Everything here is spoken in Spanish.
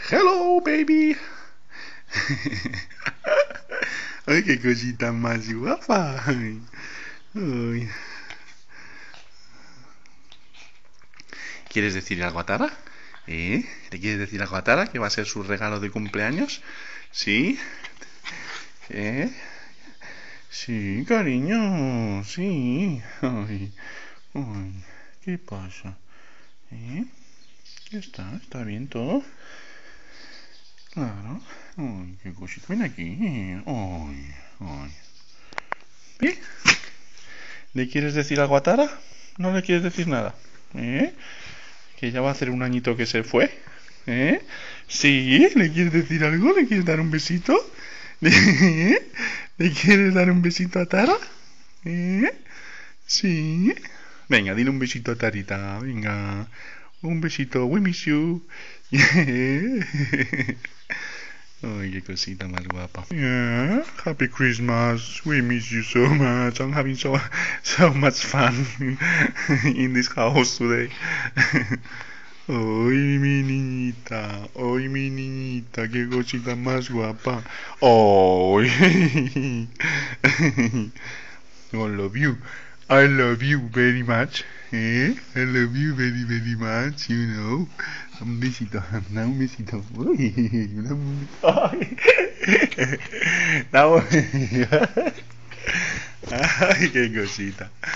Hello, baby. Ay, qué cosita más guapa. Ay. Ay. ¿Quieres decir algo a Tara? ¿Le quieres decir algo a Tara que va a ser su regalo de cumpleaños? ¿Sí? ¿Eh? Sí, cariño, sí. Ay, ay, ¿qué pasa? ¿Qué está? ¿Está bien todo? Claro. Ay, qué cosita. Ven aquí. Ay, ay. ¿Eh? ¿Le quieres decir algo a Tara? ¿No le quieres decir nada? ¿Eh? Que ya va a hacer un añito que se fue. ¿Eh? ¿Sí? ¿Le quieres decir algo? ¿Le quieres dar un besito? ¿Le quieres dar un besito a Tara? ¿Eh? ¿Sí? Venga, dile un besito a Tarita. Venga. Un besito. We miss you. Ay, qué cosita más guapa. Yeah, happy Christmas. We miss you so much. I'm having so much fun in this house today. Ay, mi niñita, qué cosita más guapa. Ay, I love you. I love you very much. I love you very, very much, you know. Un besito, da un besito. Uy, ay. Da un... Ay, qué cosita.